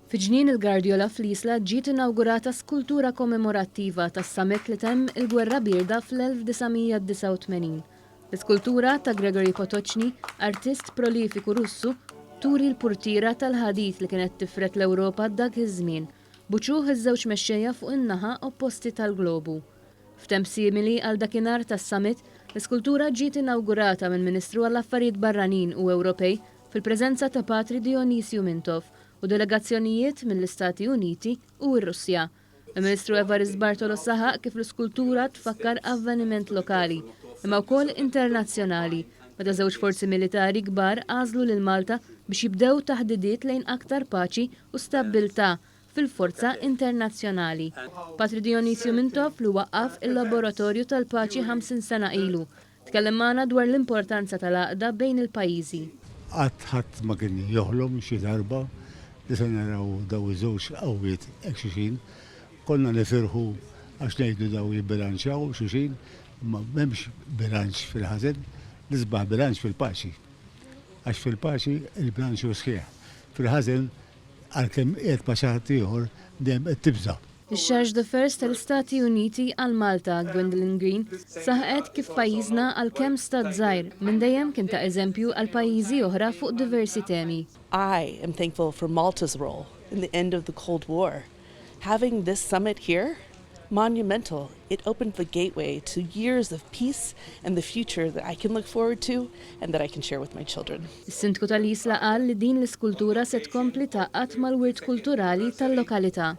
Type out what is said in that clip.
Fi ġnien il-Gardiola fl-Isla ġiet inawgurata skultura kommemorattiva tas-summit li temm il-Gwerra Bierda fl-1989. L-iskultura ta' Gregory Potoczny, artist prolifiku Russu, turi l-purtira tal-ħadit li kienet tifret l-Ewropa dak iż-żmien, buċuh iż-żewġ mexxejja fuq in-naħa opposti tal-globu. F'temp simili għal dakinhar tas-summit, l-iskultura ġiet inawgurata mill-Ministru għall-Affarijiet Barranin u Ewropej fil-preżenza ta' Patri Dionysio Mintov u delegazzjonijiet mill-Istati Uniti u r-Russja. Il-Ministru Evarist Bartolos saħaq kif l-iskultura tfakkar avveniment lokali, imma wkoll internazzjonali, meta żewġ forzi militari kbar għażlu lil Malta biex jibdew taħdidiet lejn aktar paċi u stabbiltà fil-forza internazzjonali. Patri Dionysio Mintov li waqqaf il-laboratorju tal-paċi 50 sena ilu. Tkellem magħna dwar l-importanza tal-għaqda bejn il-pajjiżi. Ħadd ma kien joħlom xi darba li se naraw daw iż-żewġ qawwiet hekk xulxin. Konna nifirħu għax ngħidu daw jibbilanċjaw xulxin, ma m'hemmx bilanċ fil-ħażen, nisbaħ bilanċ fil-paċi. Għax fil-paċi il-bilanċ hu sħiħ. Fil-ħażen għalkemm qiegħed paċat ieħor dejjem qed tibża'. Ix-Charge d'Affaires tal-Istati Uniti għal Malta, Gwendolyn Green, saħqet kif pajjiżna għalkemm stat żgħir minn dejjem kien ta' eżempju għal pajjiżi oħra fuq diversi temi. I am thankful for Malta's role in the end of the Cold War. Having this summit here, monumental. It opened the gateway to years of peace and the future that I can look forward to and that I can share with my children. Is-Sindku tal-Isla qal li din l-iskultura se tkompli taqqat mal-wirt kulturali tal-lokalità.